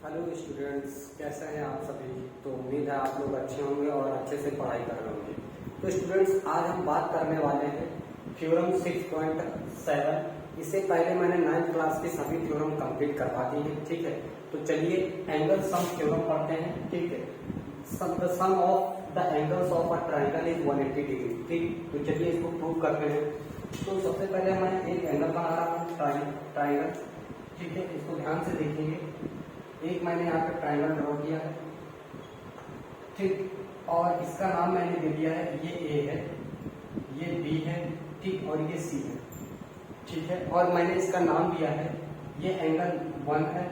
Hello students, कैसे हैं आप सभी। तो उम्मीद है आप लोग अच्छे होंगे और अच्छे से पढ़ाई कर रहे होंगे। तो स्टूडेंट्स, आज हम बात करने वाले हैं थ्योरम 6.7। इससे पहले मैंने 9th क्लास के सभी थ्योरम कंप्लीट करवा दी हैं, ठीक है। तो चलिए एंगल सम थ्योरम पढ़ते हैं, ठीक है। Sum of the angles of a triangle is 180 degree, ठीक। तो चलिए इसको प्रूव करते हैं। तो सबसे पहले मैं एक एंगल बना रहा हूँ, ट्रायंगल, ठीक है। इसको ध्यान से देखेंगे। एक मैंने यहाँ पे ट्रायंगल ड्रॉ किया है, ठीक। और इसका नाम मैंने दे दिया है, ये ए है, ये बी है, ठीक, और ये सी है, ठीक है। और मैंने इसका नाम दिया है, ये एंगल 1 है,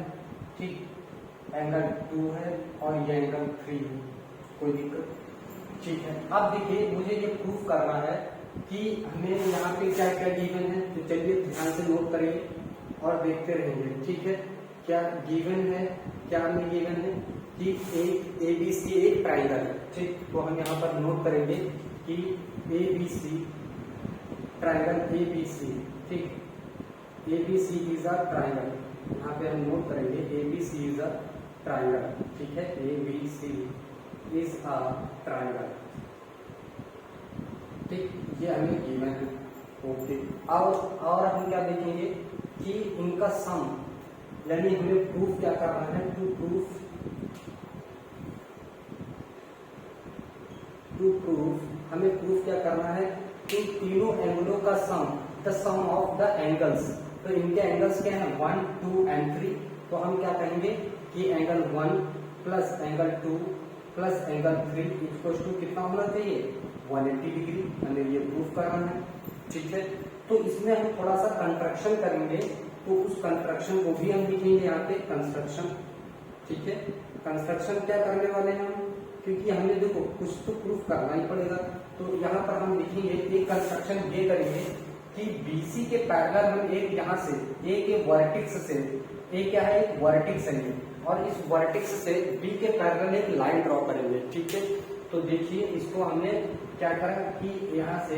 ठीक, एंगल 2 है और ये एंगल 3 है। कोई दिक्कत, ठीक है। अब देखिए, मुझे ये प्रूफ करना है कि हमें यहाँ पे क्या क्या गिवन है। तो चलिए ध्यान से नोट करेंगे और देखते रहेंगे, ठीक है। क्या गिवन है, क्या हमें गिवन है कि एक ए बी सी एक ट्रायंगल है, ठीक। तो हम यहाँ पर नोट करेंगे कि A B C triangle A B C, ठीक, A B C is a triangle. यहाँ पे हम नोट करेंगे A B C is a triangle, ठीक है। A B C is a triangle, ठीक, ये हमें गिवन है, ओके। और हम क्या देखेंगे कि इनका सम, यानी हमें प्रूफ क्या करना है, टू प्रूफ हमें प्रूफ क्या करना है कि तीनों एंगलों का sum, the sum of the angles. तो इनके एंगल्स क्या है, 1, 2 एंड 3। तो हम क्या कहेंगे कि angle 1 plus angle 2 plus angle 3 equals to कितना होना चाहिए, 180 डिग्री। हमें ये प्रूफ करना है, ठीक है। तो इसमें हम थोड़ा सा कंस्ट्रक्शन करेंगे, तो उस कंस्ट्रक्शन को भी हम लिखेंगे यहाँ पे, कंस्ट्रक्शन, ठीक है। कंस्ट्रक्शन क्या करने वाले हैं हम, क्योंकि हमने देखो कुछ तो प्रूफ करना ही पड़ेगा। तो यहाँ पर हम लिखेंगे एक कंस्ट्रक्शन ये करेंगे कि BC के पैरेलल हम एक यहाँ से ए के वर्टेक्स से, ए क्या है, एक वर्टेक्स है ये, और इस वर्टेक्स से B के पैरेलल एक लाइन ड्रॉ करेंगे, ठीक है। तो देखिए इसको हमने क्या करा कि यहाँ से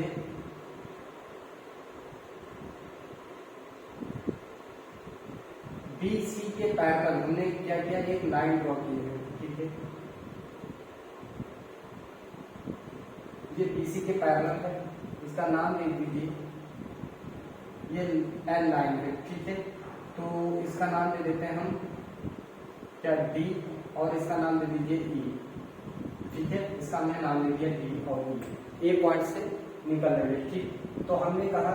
BC के पैरेलल हमने क्या किया, एक लाइन ड्रॉ की है, ठीक है। ये BC के पैरेलल है, इसका नाम दे दीजिए, ये L लाइन है, ठीक है। तो इसका नाम दे देते हैं हम क्या, D, और इसका नाम दे दीजिए E, ठीक है। इसका हमने नाम दे दिया D और E, A पॉइंट से निकल रहे हैं, ठीक। तो हमने कहा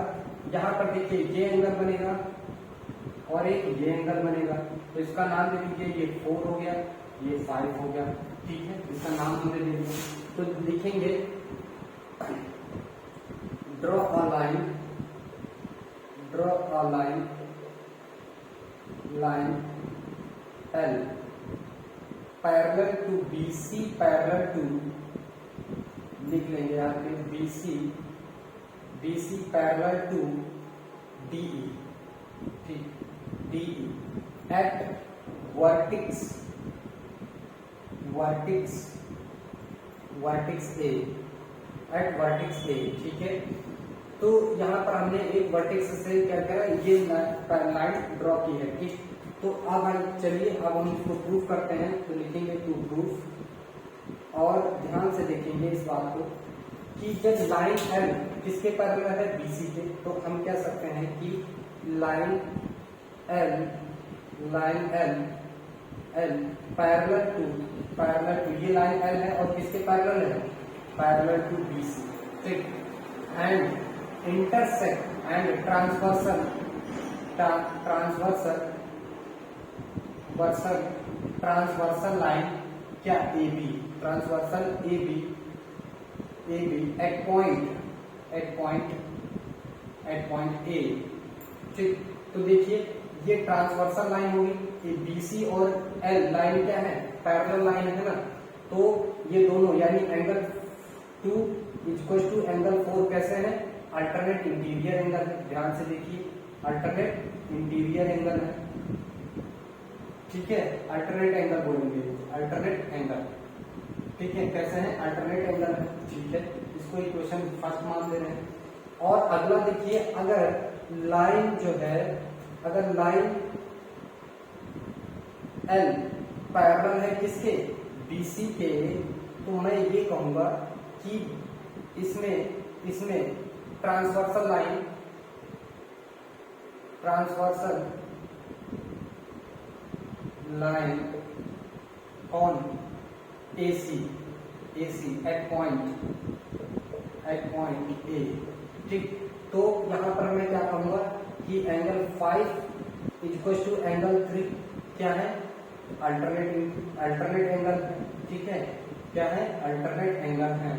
यहाँ पर देखिए ये एंगल बनेगा और एक ये एंगल बनेगा। तो इसका नाम दे दीजिए, ये 4 हो गया, ये 5 हो गया, ठीक है। इसका नाम हमने दे दिया। तो लिखेंगे draw a line L parallel to BC, parallel to, लिख लेंगे यहाँ पे BC पैरेलल टू DE, ठीक, DE at vertex A, at vertex A, ठीक है। तो यहाँ पर हमने एक वर्टेक्स से क्या करा, ये लाइन ड्रॉ की है, ठीक। तो अब चलिए अब हम इसको प्रूफ करते हैं। तो लिखेंगे टू प्रूफ, और ध्यान से देखेंगे इस बात को कि जब लाइन L किसके पैरेलल है, BC के, तो हम कह सकते हैं कि लाइन L पैरेलल टू ये लाइन L है और किसके पैरेलल है, पैरेलल टू BC, ठीक। And intersect and transversal line क्या, AB, transversal AB at point A, ठीक। तो देखिए ये ट्रांसवर्सल लाइन होगी, ये BC और L लाइन क्या है, पैरेलल लाइन है ना। तो ये दोनों यानी एंगल 2 इक्वल टू एंगल 4 कैसे है, अल्टरनेट इंटीरियर एंगल है। ध्यान से देखिए, अल्टरनेट इंटीरियर एंगल है, ठीक है। अल्टरनेट एंगल बोलेंगे, अल्टरनेट एंगल, ठीक है। कैसे है, अल्टरनेट एंगल है, ठीक है। इसको इक्वेशन फर्स्ट मान दे रहे हैं। और अगला देखिए, अगर लाइन जो है, अगर लाइन L पैरेलल है किसके, BC के, तो मैं ये कहूंगा कि इसमें transversal line on AC at point A, ठीक। तो यहाँ पर मैं क्या कहूंगा कि एंगल 5 इक्वल टू एंगल 3 क्या है, अल्टरनेट एंगल, ठीक है, क्या है, अल्टरनेट एंगल है,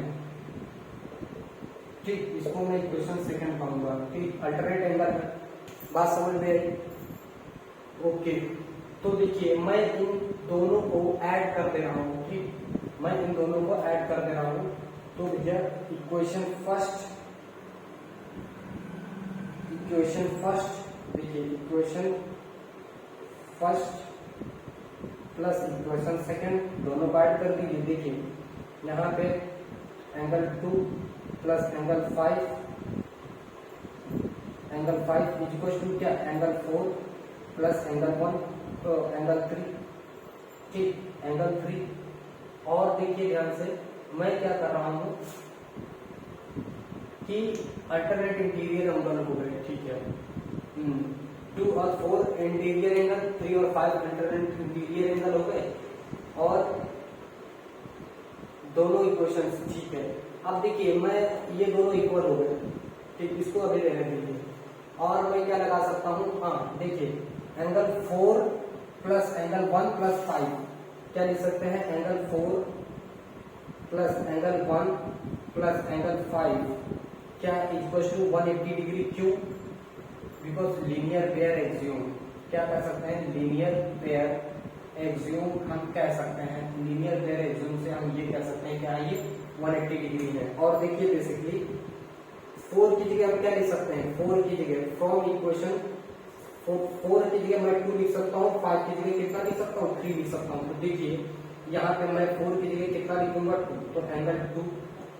ठीक। इसको मैं इक्वेशन सेकंड कहूंगा, ठीक, अल्टरनेट एंगल है। बात समझ में आई? ओके। तो देखिए मैं इन दोनों को ऐड कर दे रहा हूँ, ठीक, मैं इन दोनों को ऐड कर दे रहा हूँ। तो भैया इक्वेशन फर्स्ट देखिए, equation first plus equation second दोनों को ऐड कर दीजिए। देखिए यहाँ पे angle 2 plus angle 5 equal to क्या, एंगल 4 प्लस एंगल 1, तो एंगल 3, ठीक, एंगल 3। और देखिए ध्यान से मैं क्या कर रहा हूं कि अल्टरनेट इंटीरियर एंगल हो गए, ठीक है, 2 और 4 इंटीरियर एंगल, 3 और 5 अल्टरनेट इंटीरियर एंगल हो गए, और दोनों इक्वेशंस, ठीक है। अब देखिए मैं ये दोनों इक्वल हो गए, ठीक, इसको अभी रहने दीजिए। और मैं क्या लगा सकता हूँ, हाँ देखिए एंगल 4 प्लस एंगल 1 प्लस 5 क्या लिख सकते हैं, angle 4 plus angle 1 plus angle 5 क्या इक्वल टू 180 डिग्री, क्यों, बिकॉज लीनियर पेयर एक्सियोम, क्या कह सकते हैं, लीनियर पेयर एक्सियोम हम कह सकते हैं, लीनियर पेयर एक्सियोम से हम ये कह सकते हैं क्या ये 180 डिग्री है। और देखिए बेसिकली 4 की जगह हम क्या लिख सकते हैं, 4 की जगह फ्रॉम इक्वेशन 4 की जगह मैं 2 लिख सकता हूँ, 5 की जगह कितना लिख सकता हूँ, 3 लिख सकता हूँ। तो देखिए यहाँ पे मैं 4 की जगह कितना लिखूंगा, 2, तो एंगल 2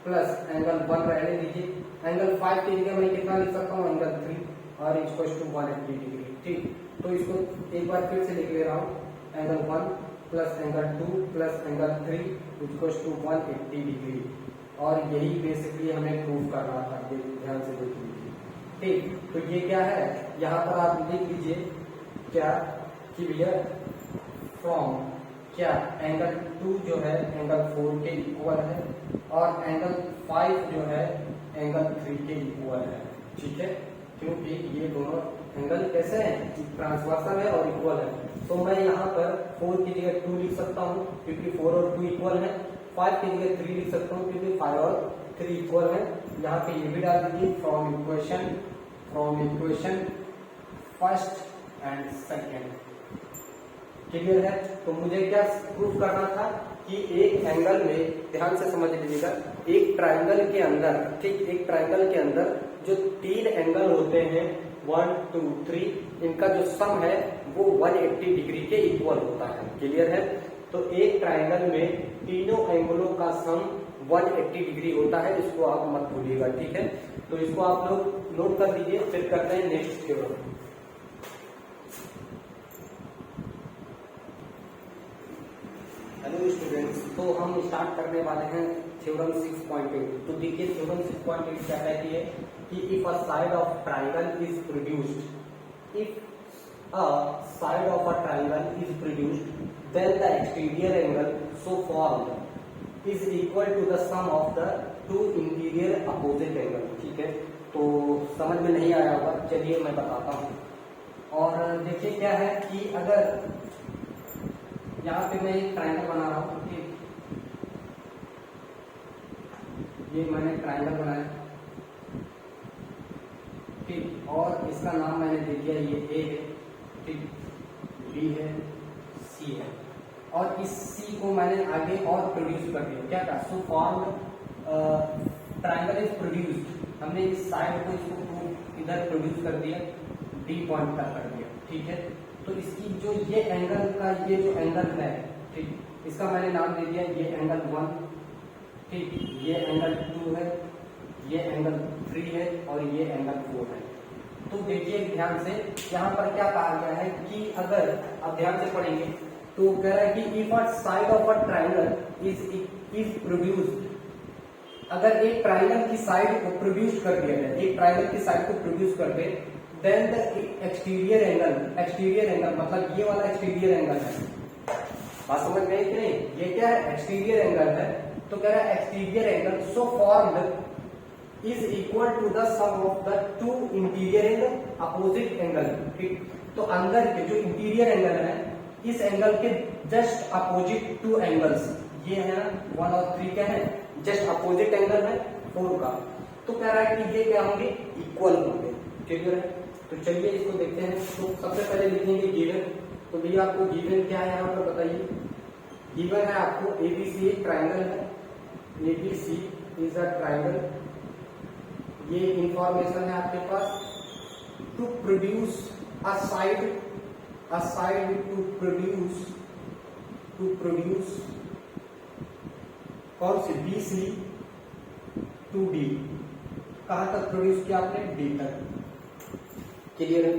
प्लस एंगल 1 रहने दीजिए, एंगल 5 की जगह मैं कितना लिख सकता हूँ, एंगल 3 और इक्वल टू 180 डिग्री, ठीक। तो इसको एक बार फिर से लिख ले रहा हूँ, angle 1 plus angle 2 plus angle 3 equal to 180 degree. और यही बेसिकली हमें प्रूव करना था, ध्यान से देख लीजिए, ठीक। तो ये क्या है, यहाँ पर आप लिख लीजिए क्या कि भैया फ्रॉम क्या एंगल 2 जो है एंगल 4 के इक्वल है, और एंगल 5 जो है एंगल 3 के इक्वल है, ठीक है, क्योंकि ये दोनों एंगल कैसे हैं, ट्रांसवर्सल है और इक्वल है। तो मैं यहाँ पर 4 की जगह 2 लिख सकता हूँ क्योंकि 4 और 2 इक्वल है, 5 की जगह 3 लिख सकता हूँ क्योंकि 5 और 3 इक्वल है। यहाँ पे ये भी डाल दीजिए from equation first and second, clear है। तो मुझे क्या प्रूफ करना था कि एक एंगल में, ध्यान से समझ लीजिएगा, एक ट्राइंगल के अंदर, ठीक, एक ट्राइंगल के अंदर जो 3 एंगल होते हैं 1 2 3, इनका जो सम है वो 180 डिग्री के इक्वल होता है, क्लियर है। तो एक ट्राइंगल में तीनों एंगलों का सम 180 डिग्री होता है, इसको आप मत भूलिएगा, ठीक है। तो इसको आप लोग नोट कर लीजिए, फिर करते हैं नेक्स्ट थ्योरम। हेलो स्टूडेंट्स, तो हम स्टार्ट करने वाले हैं थ्योरम 6.8। तो देखिए थ्योरम 6.8 क्या कहती है कि if a side of triangle is produced, if a side of a triangle is produced then the exterior angle so formed is equal to the sum of the 2 interior opposite angle, ठीक है। तो समझ में नहीं आया होगा, चलिए मैं बताता हूँ। और देखिए क्या है कि अगर यहाँ पे मैं एक ट्राइंगल बना रहा हूँ, ठीक, ये मैंने ट्राइंगल बनाया, ठीक, और इसका नाम मैंने दे दिया ये ए है, ठीक, बी है, सी है, और इस सी को मैंने आगे और प्रोड्यूस कर दिया, क्या था, so form triangle is produced, हमने इस साइड को इसको इधर प्रोड्यूस कर दिया, डी पॉइंट तक कर दिया, ठीक है। तो इसकी जो ये एंगल का ये जो एंगल है, ठीक, इसका मैंने नाम दे दिया ये एंगल 1, ठीक, ये एंगल 2 है, ये एंगल 3 है और ये एंगल 4 है। तो देखिए ध्यान से यहाँ पर क्या कहा गया है कि अगर आप ध्यान से पढ़ेंगे तो कह रहा है कि if a side of a triangle is produced, अगर एक ट्राइंगल की साइड को प्रोड्यूस कर दिया जाए, एक ट्राइंगल की साइड को प्रोड्यूस कर दे, देन द एक्सटीरियर एंगल मतलब ये वाला एक्सटीरियर एंगल है, बात समझ में आई कि नहीं? ये क्या है? एक्सटीरियर एंगल है। तो कह रहा है exterior angle so formed is equal to the sum of the two interior angle opposite angle. ठीक, तो अंदर के जो इंटीरियर एंगल है, इस एंगल के जस्ट अपोजिट टू एंगल्स, ये है 1 और 3 क्या है? जस्ट अपोजिट एंगल है 4 का। तो कह रहा है कि ये क्या होंगे? इक्वल होंगे। क्लियर है? तो चलिए इसको देखते हैं। तो सबसे पहले लिखेंगे गिवन। तो भैया आपको गिवन क्या है यहाँ पर बताइए? गिवन है आपको ABC एक ट्राइंगल है, ABC इज अ ट्राइंगल। ये इंफॉर्मेशन है आपके पास। To produce a side to produce कौन सी? BC to D। कहां तक प्रोड्यूस किया आपने? D तक। क्लियर है?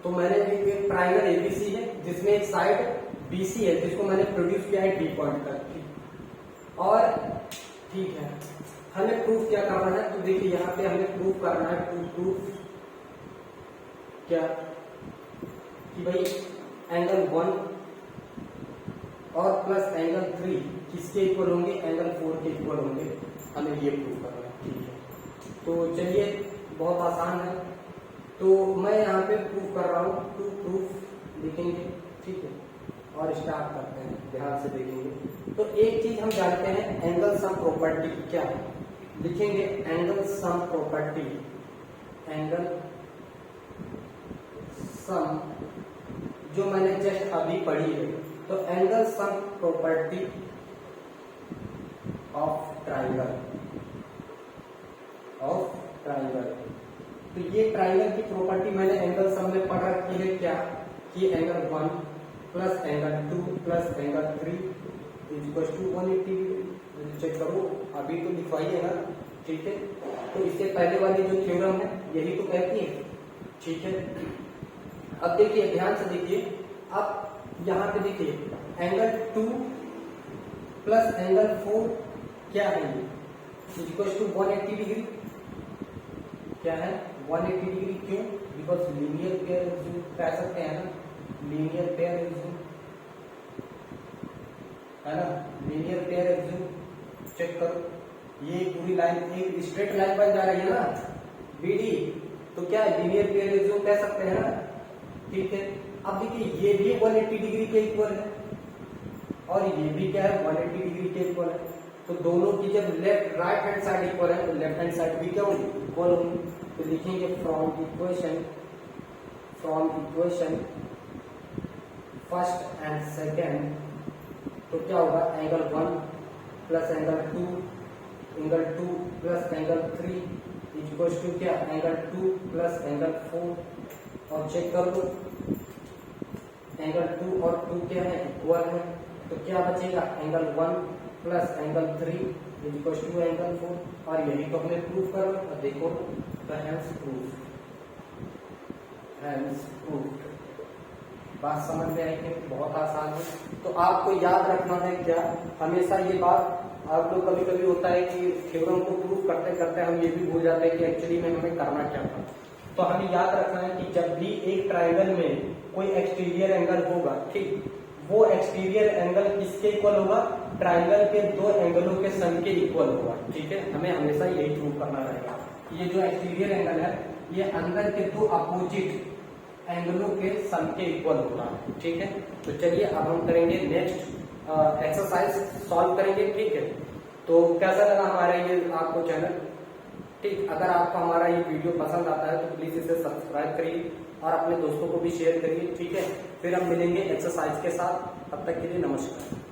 तो मैंने एक ट्राइंगल ABC है जिसमें एक साइड BC है जिसको मैंने प्रोड्यूस किया है D पॉइंट तक। और ठीक है, हमें प्रूफ क्या करना है? तो देखिए यहाँ पे हमें प्रूफ करना है, टू प्रूफ क्या कि भाई एंगल 1 और प्लस एंगल 3 किसके इक्वल होंगे? एंगल 4 के इक्वल होंगे। हमें ये प्रूफ करना है। ठीक है, तो चलिए बहुत आसान है। तो मैं यहाँ पे प्रूफ कर रहा हूँ, टू प्रूफ लिखेंगे। ठीक है, और स्टार्ट करते हैं, ध्यान से देखेंगे। तो एक चीज हम जानते हैं, एंगल सम प्रॉपर्टी क्या है? लिखेंगे angle sum property, angle sum जो मैंने जस्ट अभी पढ़ी है। तो angle sum property of triangle, तो ये ट्राइंगल की प्रॉपर्टी मैंने एंगल सम में पढ़ रखी है क्या? कि angle 1 plus angle 2 plus angle 3 is equal to 180। Check करो, अभी तो लिखवाई है ना। ठीक है, तो इससे पहले वाली जो थ्योरम है यही तो कहती है। ठीक है, अब देखिए ध्यान से देखिए। अब यहाँ पे देखिए एंगल 2 प्लस एंगल 4 क्या है? ये इज इक्वल टू 180 डिग्री। क्या है? 180 डिग्री। क्यों? बिकॉज लीनियर पेयर कह सकते हैं ना, लीनियर पेयर है ना, लीनियर पेयर एग्ज्यूम। चेक करो, ये पूरी लाइन एक स्ट्रेट लाइन बन जा रही है ना, BD। तो क्या है? लीनियर पेयर एग्ज्यूम कह सकते हैं ना। ठीक है, अब देखिए ये भी 180 डिग्री के इक्वल है और ये भी क्या है? 180 डिग्री के इक्वल है। तो दोनों की जब left right hand side equal है तो लेफ्ट हैंड साइड भी क्या होगी? इक्वल होगी। तो लिखेंगे from equation first and second, तो क्या होगा? Angle 1 plus angle 2 plus angle 3 is equal to क्या? Angle 2 plus angle 4। और चेक कर दो, एंगल 2 और 2 क्या है? इक्वल है। तो क्या बचेगा? Angle 1 plus angle 3 is equal to angle 4। और यही तो हमें प्रूफ करो। और देखो हैंस प्रूफ। बात समझ में आई कि बहुत आसान है। तो आपको याद रखना है क्या, हमेशा ये बात आप लोग कभी कभी होता है कि थ्योरम को प्रूफ करते करते हम ये भी भूल जाते हैं कि एक्चुअली में हमें करना क्या था। तो हमें याद रखना है कि जब भी एक ट्राइंगल में कोई एक्सटीरियर एंगल होगा, ठीक, वो एक्सटीरियर एंगल किसके इक्वल होगा? ट्राइंगल के दो एंगलों के सम के इक्वल होगा। ठीक है, हमें हमेशा यही प्रूव करना रहेगा। ये जो एक्सटीरियर एंगल है ये अंदर के दो अपोजिट एंगलों के सम के इक्वल होगा। ठीक है, तो चलिए अब हम करेंगे नेक्स्ट एक्सरसाइज सॉल्व करेंगे। ठीक है, तो कैसा लगा हमारा ये आपको चैनल? ठीक, अगर आपको हमारा ये वीडियो पसंद आता है तो प्लीज इसे सब्सक्राइब करिए और अपने दोस्तों को भी शेयर करिए। ठीक है, फिर हम मिलेंगे एक्सरसाइज के साथ। तब तक के लिए नमस्कार।